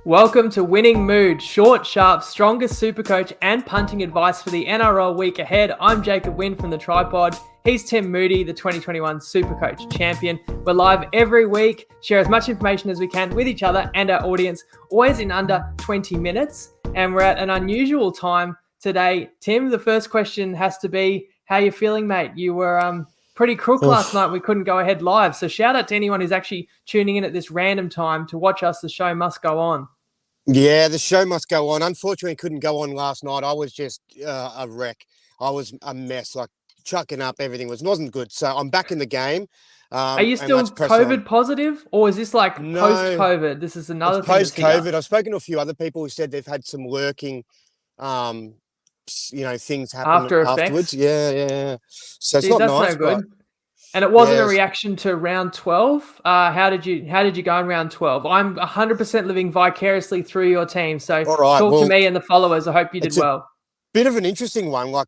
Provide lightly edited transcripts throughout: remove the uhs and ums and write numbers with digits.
Welcome to Winning Mood, short, sharp, strongest SuperCoach and punting advice for the NRL week ahead. I'm Jacob Winn from the TryPod. He's Tim Moodie, the 2021 SuperCoach champion. We're live every week, share as much information as we can with each other and our audience, always in under 20 minutes. And we're at an unusual time today. Tim, the first question has to be, how you feeling, mate? You were pretty crook last night. We couldn't go ahead live. So shout out to anyone who's actually tuning in at this random time to watch us. The show must go on. Yeah, the show must go on. Unfortunately, couldn't go on last night. I was just a wreck. I was a mess, like chucking up. Everything wasn't good. So I'm back in the game. Are you still COVID positive, or is this like post-COVID? This is another thing. Post-COVID. I've spoken to a few other people who said they've had some lurking, things happen afterwards. Yeah. So it's not nice. No good. And it wasn't a reaction to round 12. How did you go in round 12? I'm 100% living vicariously through your team. So talk to me and the followers. I hope you did well. Bit of an interesting one. Like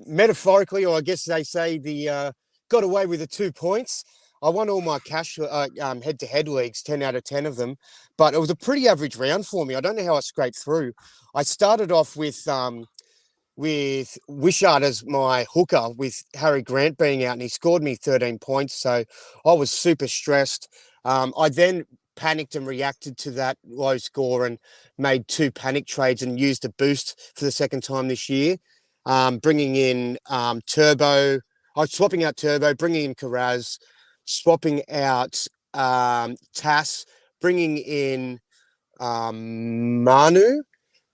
metaphorically, or I guess they say got away with the 2 points. I won all my cash head-to-head leagues, 10 out of 10 of them. But it was a pretty average round for me. I don't know how I scraped through. I started off with Wishart as my hooker, with Harry Grant being out, and he scored me 13 points. So I was super stressed. I then panicked and reacted to that low score and made 2 panic trades and used a boost for the second time this year, bringing in Turbo. I was swapping out Turbo, bringing in Karaz, swapping out Tass, bringing in Manu.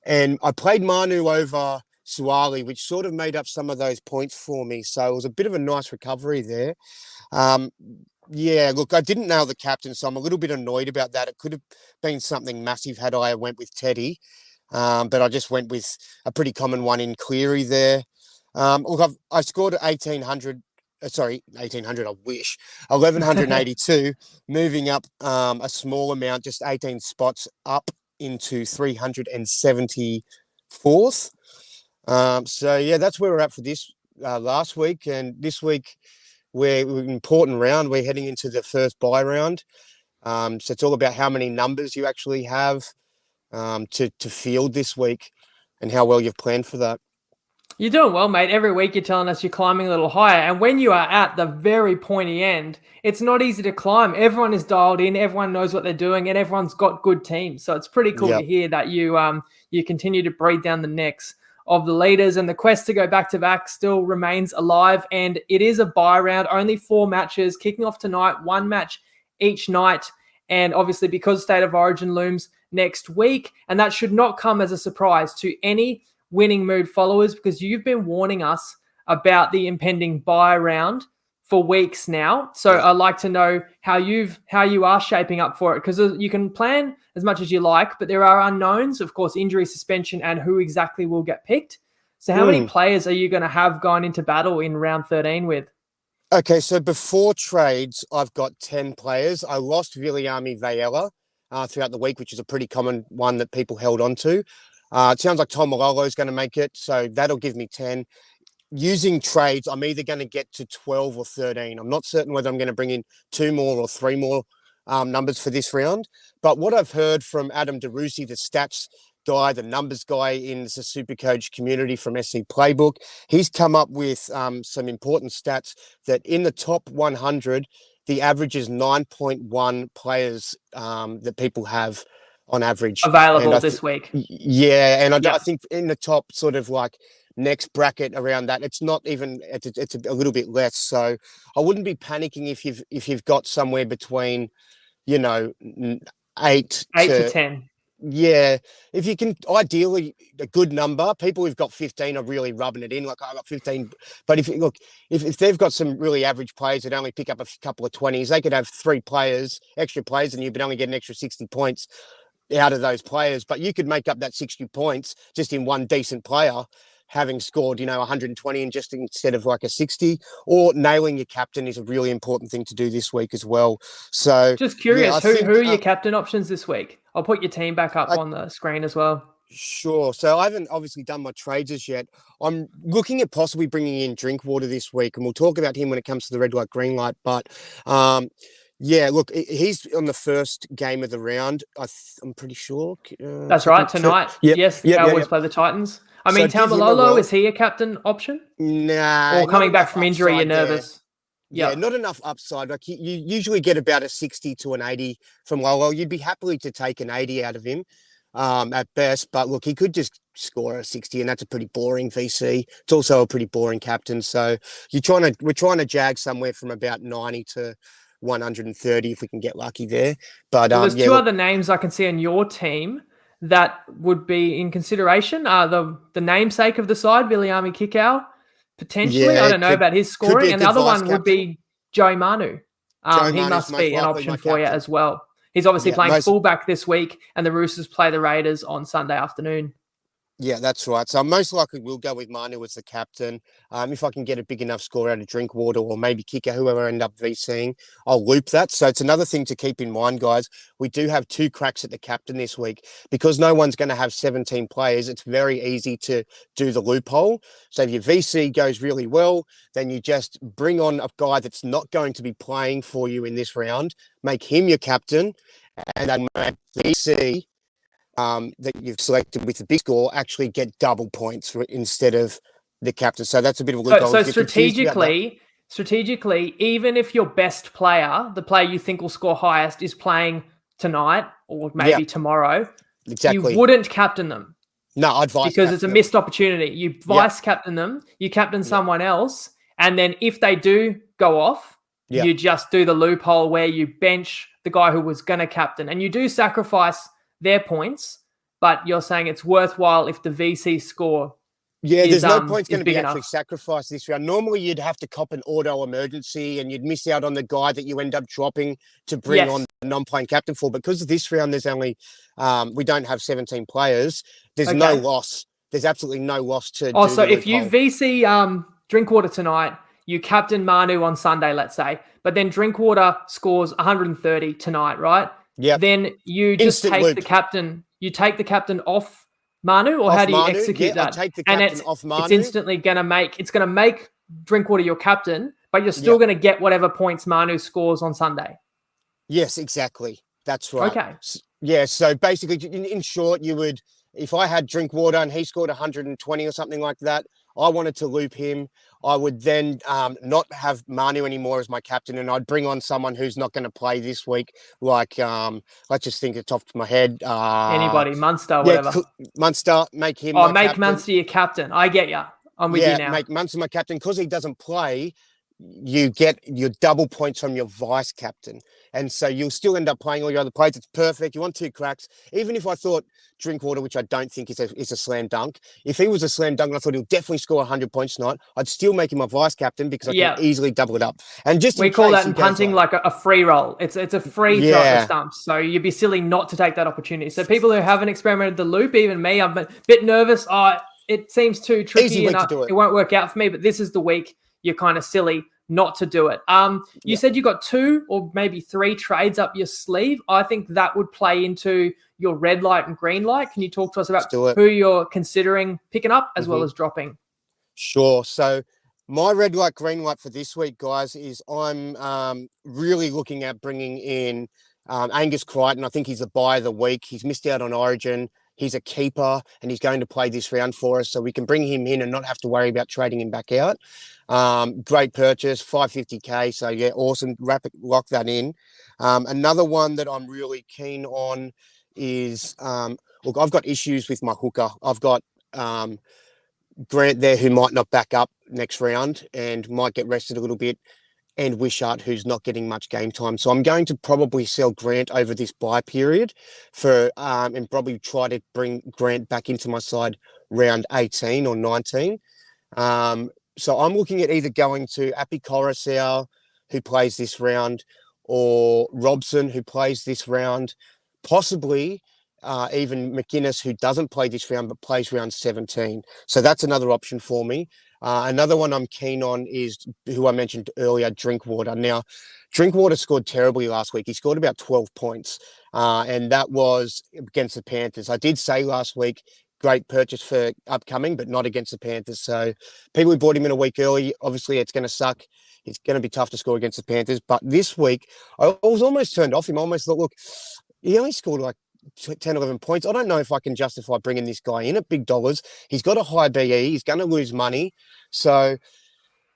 And I played Manu over Suwali, which sort of made up some of those points for me. So it was a bit of a nice recovery there. Look, I didn't nail the captain, so I'm a little bit annoyed about that. It could have been something massive had I went with Teddy, but I just went with a pretty common one in Cleary there. Look, I scored 1,800, I wish, 1,182, moving up a small amount, just 18 spots up into 374th. That's where we're at for this last week. And this week, we're an important round. We're heading into the first bye round. So it's all about how many numbers you actually have to field this week and how well you've planned for that. You're doing well, mate. Every week you're telling us you're climbing a little higher. And when you are at the very pointy end, it's not easy to climb. Everyone is dialed in. Everyone knows what they're doing, and everyone's got good teams. So it's pretty cool to hear that you continue to breathe down the necks of the leaders, and the quest to go back-to-back still remains alive. And it is a bye round, only 4 matches kicking off tonight, 1 match each night. And obviously because State of Origin looms next week, and that should not come as a surprise to any Winning Mood followers, because you've been warning us about the impending bye round for weeks now. So I'd like to know how you are shaping up for it, because you can plan as much as you like, but there are unknowns, of course, injury, suspension, and who exactly will get picked. So how many players are you going to have going into battle in round 13 with? Okay, so before trades, I've got 10 players. I lost Viliami Vayela throughout the week, which is a pretty common one that people held on to. It sounds like Tom Malolo is going to make it, so that'll give me 10. Using trades, I'm either going to get to 12 or 13. I'm not certain whether I'm going to bring in 2 more or 3 more numbers for this round. But what I've heard from Adam DeRusi, the stats guy, the numbers guy in the SuperCoach community from SC Playbook, he's come up with some important stats that in the top 100, the average is 9.1 players that people have on average available this week. Yeah, and I think in the top sort of like next bracket around that, it's not even, it's a little bit less. So I wouldn't be panicking if you've got somewhere between 8 to 10. Yeah, if you can, ideally a good number. People who've got 15 are really rubbing it in, like I got 15. But if they've got some really average players that only pick up a couple of 20s, they could have 3 extra players than you, but only get an extra 60 points out of those players. But you could make up that 60 points just in one decent player, having scored 120 and just instead of like a 60. Or nailing your captain is a really important thing to do this week as well. So just curious, who are your captain options this week? I'll put your team back up on the screen as well. Sure. So I haven't obviously done my trades as yet. I'm looking at possibly bringing in Drinkwater this week, and we'll talk about him when it comes to the red light, green light. But Yeah, look, he's on the first game of the round. I'm pretty sure. That's right, tonight. Yep, Yes, the yep, yep, Cowboys yep. play the Titans. I So mean, give him a Tamalolo, whirl. is he a captain option? Nah, Or not coming back enough from injury, you're upside there. nervous? Yeah, Yep. not enough upside. Like you usually get about a 60 to an 80 from Lolo. You'd be happily to take an 80 out of him at best. But look, he could just score a 60, and that's a pretty boring VC. It's also a pretty boring captain. So we're trying to jag somewhere from about 90 to 130 if we can get lucky there. But Well, there's yeah, two look, other names I can see on your team that would be in consideration. The namesake of the side, Viliami Kikau, potentially. yeah, I it don't know about his could be scoring. a And the good other vice one would captain. be Joe Manu. Joe He Manu's must most be an likely my option for you captain. as well. He's obviously Yeah, playing fullback this week, and the Roosters play the Raiders on Sunday afternoon. Yeah, that's right. So I most likely will go with Manu as the captain. If I can get a big enough score out of Drinkwater or maybe Kicker, whoever I end up VCing, I'll loop that. So it's another thing to keep in mind, guys. We do have 2 cracks at the captain this week. Because no one's going to have 17 players, it's very easy to do the loophole. So if your VC goes really well, then you just bring on a guy that's not going to be playing for you in this round, make him your captain, and then make VC that you've selected with the big score actually get double points instead of the captain. So that's a bit of a loophole. So If you're confused about that, strategically, even if your best player, the player you think will score highest, is playing tonight or yeah, maybe tomorrow, you exactly. wouldn't captain them No, I'd vice because it's a captain them. missed opportunity. You Yeah, vice captain them, you captain someone else, and then if they do go off, yeah. you just do the loophole where you bench the guy who was going to captain, and you do sacrifice their points, but you're saying it's worthwhile if the VC score Yeah, is there's no points going to big be enough. actually sacrificed this round. Normally, you'd have to cop an auto emergency and you'd miss out on the guy that you end up dropping to bring on the non-playing captain for. But because of this round, there's only, we don't have 17 players. There's no loss. There's absolutely no loss to do so the if you loophole. VC Drinkwater tonight, you captain Manu on Sunday, let's say, but then Drinkwater scores 130 tonight, right? Yeah. Then you just Instant take loop. the captain. You take the captain off Manu, or how do you execute that? I'll take the captain off Manu. It's instantly gonna make Drinkwater your captain, but you're still gonna get whatever points Manu scores on Sunday. Yes, exactly. That's right. Okay. Yeah. So basically, in short, you would, if I had Drinkwater and he scored 120 or something like that, I wanted to loop him. I would then not have Manu anymore as my captain, and I'd bring on someone who's not going to play this week. Like, let's just think at the top of my head. Anybody, Munster, whatever. Munster, make him my make captain. Munster your captain. I get you. I'm with you now. Make Munster my captain. Because he doesn't play, you get your double points from your vice captain. And so you'll still end up playing all your other players. It's perfect. You want 2 cracks. Even if I thought Drinkwater, which I don't think is a slam dunk, if he was a slam dunk and I thought he'll definitely score 100 points tonight, I'd still make him my vice captain because I can easily double it up. And just we call that in punting like a free roll. It's a free throw at the stumps. So you'd be silly not to take that opportunity. So people who haven't experimented the loop, even me, I'm a bit nervous. It seems too tricky and it won't work out for me. But this is the week you're kind of silly not to do it. You said you got 2 or maybe 3 trades up your sleeve. I think that would play into your red light and green light. Can you talk to us about who you're considering picking up as well as dropping? Sure. So my red light, green light for this week, guys, is I'm really looking at bringing in Angus Crichton. I think he's the buy of the week. He's missed out on Origin. He's a keeper and he's going to play this round for us. So we can bring him in and not have to worry about trading him back out. Great purchase, 550K. So yeah, awesome. Lock that in. Another one that I'm really keen on is, look, I've got issues with my hooker. I've got Grant there who might not back up next round and might get rested a little bit, and Wishart, who's not getting much game time. So I'm going to probably sell Grant over this buy period and probably try to bring Grant back into my side round 18 or 19. So I'm looking at either going to Api Coruscant, who plays this round, or Robson, who plays this round, possibly even McInnes, who doesn't play this round but plays round 17. So that's another option for me. Another one I'm keen on is who I mentioned earlier, Drinkwater. Now, Drinkwater scored terribly last week. He scored about 12 points, and that was against the Panthers. I did say last week, great purchase for upcoming, but not against the Panthers. So people who bought him in a week early, obviously it's going to suck It's going to be tough to score against the Panthers. But this week, I was almost turned off him. I almost thought, look, he only scored like 10, 11 points. I don't know if I can justify bringing this guy in at big dollars. He's got a high BE. He's going to lose money. So,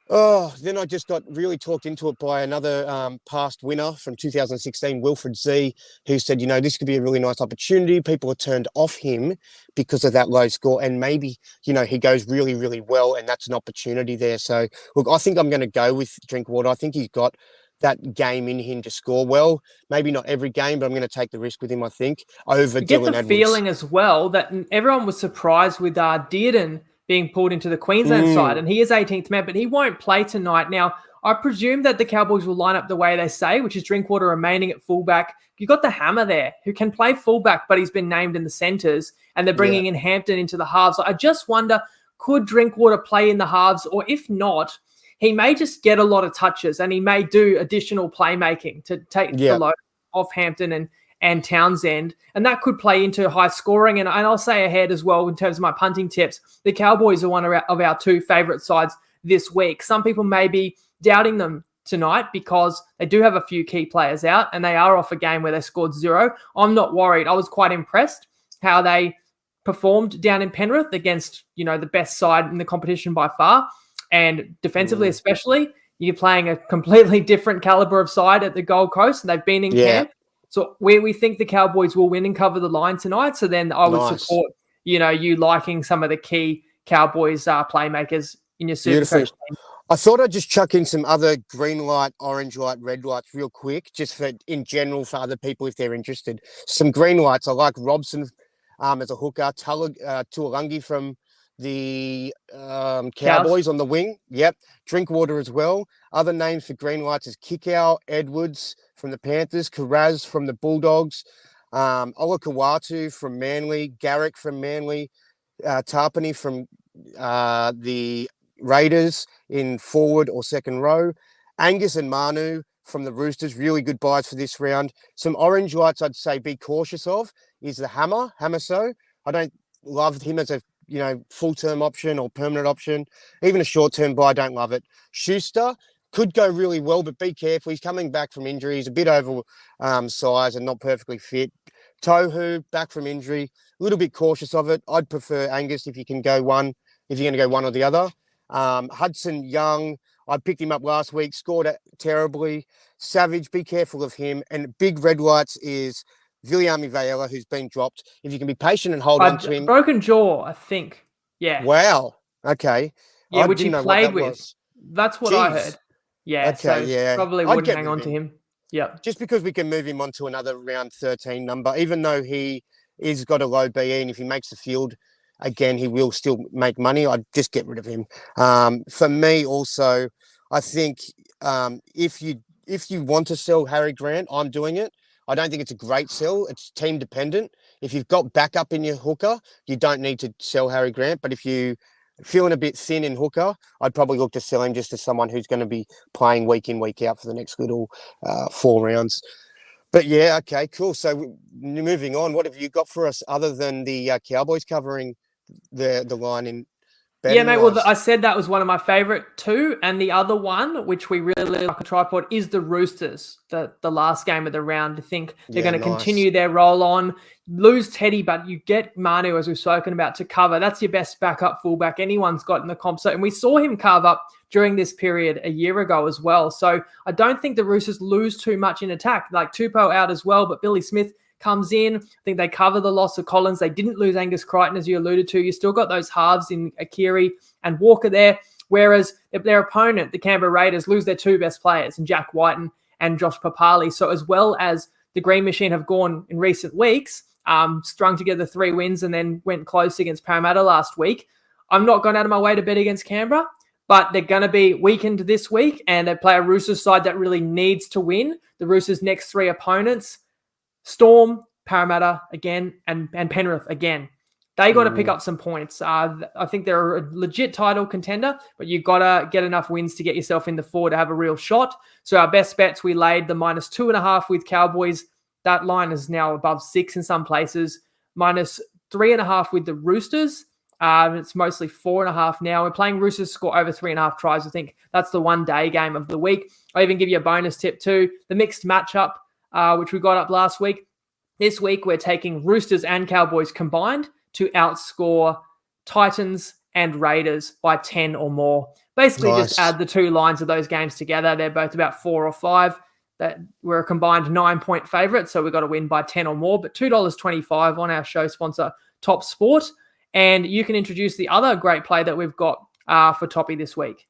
then I just got really talked into it by another past winner from 2016, Wilfred Z, who said, this could be a really nice opportunity. People are turned off him because of that low score. And maybe, he goes really, really well. And that's an opportunity there. So, look, I think I'm going to go with Drinkwater. I think he's got that game in him to score well. Maybe not every game, but I'm going to take the risk with him, I think, over You get Dylan the Edwards. feeling as well that everyone was surprised with Dearden being pulled into the Queensland side, and he is 18th man, but he won't play tonight. Now, I presume that the Cowboys will line up the way they say, which is Drinkwater remaining at fullback. You've got the hammer there who can play fullback, but he's been named in the centres, and they're bringing in Hampton into the halves. I just wonder, could Drinkwater play in the halves, or if not, he may just get a lot of touches and he may do additional playmaking to take the load off Hampton and Townsend. And that could play into high scoring. And I'll say ahead as well, in terms of my punting tips, the Cowboys are one of our two favourite sides this week. Some people may be doubting them tonight because they do have a few key players out and they are off a game where they scored 0. I'm not worried. I was quite impressed how they performed down in Penrith against, the best side in the competition by far. And defensively, especially, you're playing a completely different caliber of side at the Gold Coast, and they've been in camp. So we think the Cowboys will win and cover the line tonight. So then I would support, you liking some of the key Cowboys playmakers in your SuperCoach team. I thought I'd just chuck in some other green light, orange light, red lights real quick, just in general for other people if they're interested. Some green lights. I like Robson as a hooker, Tuolungi from the Cowboys on the wing. Yep. Drinkwater as well. Other names for green lights is Kikau, Edwards from the Panthers, Karaz from the Bulldogs, Olakawatu from Manly, Garrick from Manly, Tarpany from the Raiders in forward or second row, Angus and Manu from the Roosters, really good buys for this round. Some orange lights I'd say be cautious of is the Hammer So. I don't love him as a full-term option or permanent option. Even a short-term buy, I don't love it. Schuster could go really well, but be careful. He's coming back from injury. He's a bit over size and not perfectly fit. Tohu, back from injury. A little bit cautious of it. I'd prefer Angus if you're going to go one or the other. Hudson Young, I picked him up last week, scored terribly. Savage, be careful of him. And big red lights is Viliami Vaela, who's been dropped. If you can be patient and hold on to him. Broken jaw, I think. Yeah. Wow. Okay. Yeah, which he played with. That's what I heard. Yeah. Okay, so probably wouldn't hang on to him. Yeah. Just because we can move him on to another round 13 number, even though he is got a low BE, and if he makes the field again, he will still make money. I'd just get rid of him. For me also, I think if you want to sell Harry Grant, I'm doing it. I don't think it's a great sell. It's team dependent. If you've got backup in your hooker, you don't need to sell Harry Grant. But if you feeling a bit thin in hooker, I'd probably look to sell him just to someone who's going to be playing week in, week out for the next little 4 rounds. But yeah, okay, cool. So moving on, what have you got for us other than the Cowboys covering the line in? Yeah, mate. Well, I said that was one of my favorite two. And the other one, which we really like a TryPod, is the Roosters, the last game of the round. I think they're going to continue their roll on, lose Teddy, but you get Manu, as we've spoken about, to cover. That's your best backup fullback anyone's got in the comp. So, and we saw him carve up during this period a year ago as well. So I don't think the Roosters lose too much in attack. Like Tupou out as well, but Billy Smith comes in. I think they cover the loss of Collins. They didn't lose Angus Crichton, as you alluded to. You still got those halves in Akiri and Walker there. Whereas if their opponent, the Canberra Raiders, lose their two best players, and Jack Whiten and Josh Papali. So as well as the Green Machine have gone in recent weeks, strung together 3 wins and then went close against Parramatta last week, I'm not going out of my way to bet against Canberra, but they're going to be weakened this week, and they play a Roosters side that really needs to win. The Roosters' next 3 opponents, Storm, Parramatta again, and Penrith again. They got to pick up some points. I think they're a legit title contender, but you've got to get enough wins to get yourself in the 4 to have a real shot. So our best bets, we laid the -2.5 with Cowboys. That line is now above 6 in some places. -3.5 with the Roosters. It's mostly 4.5 now. We're playing Roosters score over 3.5 tries. I think that's the one-day game of the week. I'll even give you a bonus tip too. The mixed matchup, which we got up last week. This week, we're taking Roosters and Cowboys combined to outscore Titans and Raiders by 10 or more. Basically, just add the two lines of those games together. They're both about 4 or 5. That we're a combined 9-point favourite, so we've got to win by 10 or more. But $2.25 on our show sponsor, Top Sport. And you can introduce the other great play that we've got for Toppy this week.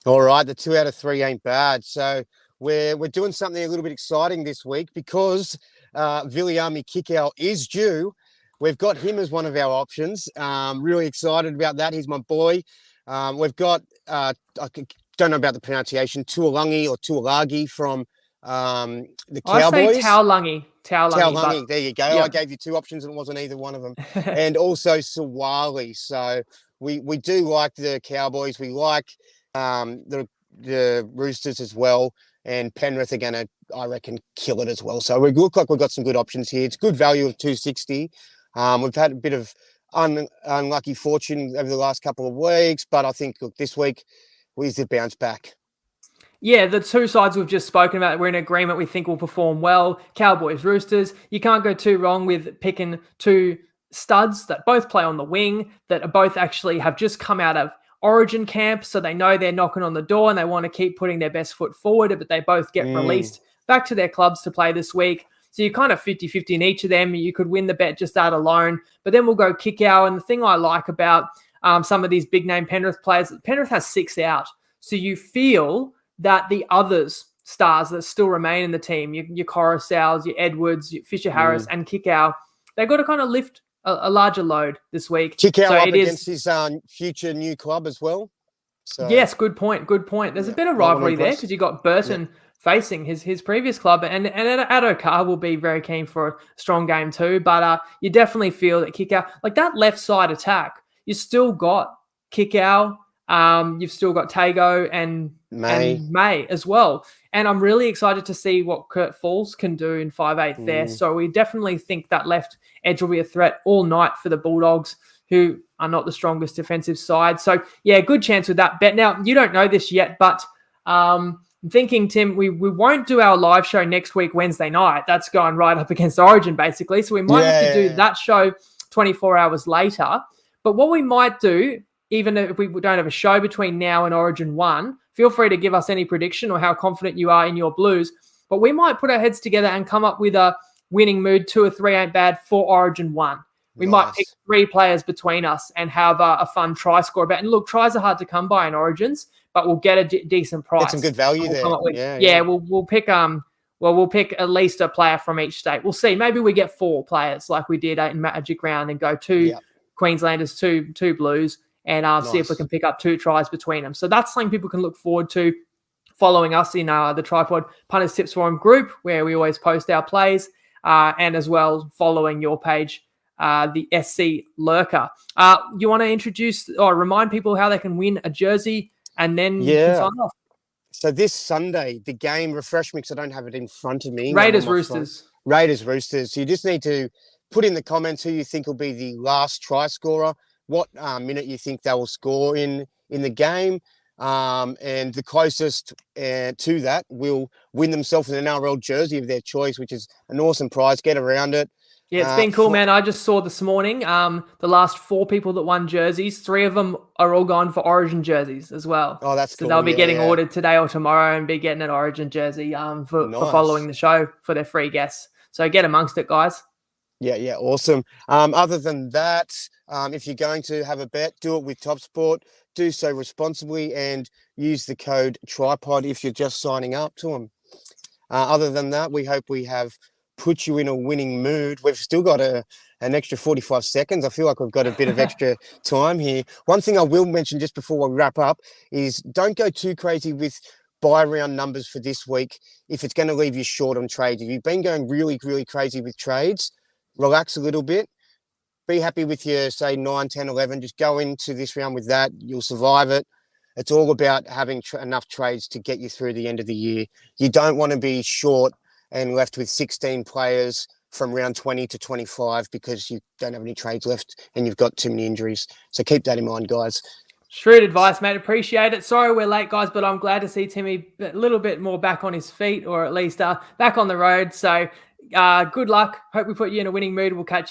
All right, the 2 out of 3 ain't bad. So we're doing something a little bit exciting this week because Viliami Kikau is due. We've got him as one of our options. Really excited about that. He's my boy. We've got, I don't know about the pronunciation, Tuolangi or Tuolagi from the Cowboys. I say Taulagi. Taulagi, there you go. Yeah. I gave you 2 options and it wasn't either one of them. And also Sawali. So we do like the Cowboys. We like the Roosters as well. And Penrith are going to, I reckon, kill it as well. So we look like we've got some good options here. It's good value of $2.60. We've had a bit of unlucky fortune over the last couple of weeks, but I think, look, this week we did bounce back. Yeah, the two sides we've just spoken about, we're in agreement we think will perform well. Cowboys, Roosters. You can't go too wrong with picking two studs that both play on the wing, that are both actually have just come out of Origin camp, so they know they're knocking on the door and they want to keep putting their best foot forward, but they both get released back to their clubs to play this week. So you're kind of 50-50 in each of them. You could win the bet just that alone. But then we'll go kick out. And the thing I like about some of these big-name Penrith players, Penrith has 6 out. So you feel that the others stars that still remain in the team, your Coruscaws, your Edwards, your Fisher-Harris, and Kikau, they've got to kind of lift a larger load this week. Kikau so up against his future new club as well. So, yes, good point. There's a bit of rivalry there because you got Burton facing his previous club, and Addo-Carr will be very keen for a strong game too. But you definitely feel that Kikau, like that left side attack, you still got Kikau, you've still got Tago and May as well. And I'm really excited to see what Kurt Falls can do in 5'8" there. So we definitely think that left edge will be a threat all night for the Bulldogs, who are not the strongest defensive side. So, yeah, good chance with that bet. Now, you don't know this yet, but I'm thinking, Tim, we won't do our live show next week, Wednesday night. That's going right up against Origin, basically. So we might have to do that show 24 hours later. But what we might do, even if we don't have a show between now and Origin 1, feel free to give us any prediction or how confident you are in your Blues. But we might put our heads together and come up with a winning mood, 2 or 3 ain't bad for Origin 1. We might pick 3 players between us and have a fun try score bet. And look, tries are hard to come by in Origins, but we'll get a decent price. Get some good value there. We'll pick we'll pick at least a player from each state. We'll see. Maybe we get 4 players like we did in Magic Round and go 2 Queenslanders, 2 Blues, and see if we can pick up 2 tries between them. So that's something people can look forward to following us in the TryPod Punters Tips Forum group, where we always post our plays, and as well following your page, the SC Lurker. You want to introduce or remind people how they can win a jersey and then sign off? So this Sunday, the game, refresh me because I don't have it in front of me. Raiders, Roosters. So you just need to put in the comments who you think will be the last try scorer, what minute you think they will score in the game. And the closest to that will win themselves an NRL jersey of their choice, which is an awesome prize. Get around it. Yeah, it's been cool, man. I just saw this morning the last 4 people that won jerseys. 3 of them are all gone for Origin jerseys as well. Oh, that's cool. So they'll be getting ordered today or tomorrow and be getting an Origin jersey for following the show for their free guests. So get amongst it, guys. Yeah, awesome. Other than that, if you're going to have a bet, do it with TopSport. Do so responsibly and use the code TryPod if you're just signing up to them. Other than that, we hope we have put you in a winning mood. We've still got an extra 45 seconds. I feel like we've got a bit of extra time here. One thing I will mention just before we wrap up is don't go too crazy with buy round numbers for this week if it's going to leave you short on trades. If you've been going really, really crazy with trades, relax a little bit. Be happy with your, say, 9, 10, 11. Just go into this round with that. You'll survive it. It's all about having enough trades to get you through the end of the year. You don't want to be short and left with 16 players from round 20 to 25 because you don't have any trades left and you've got too many injuries. So keep that in mind, guys. Shrewd advice, mate. Appreciate it. Sorry we're late, guys, but I'm glad to see Timmy a little bit more back on his feet, or at least back on the road. So good luck. Hope we put you in a winning mood. We'll catch you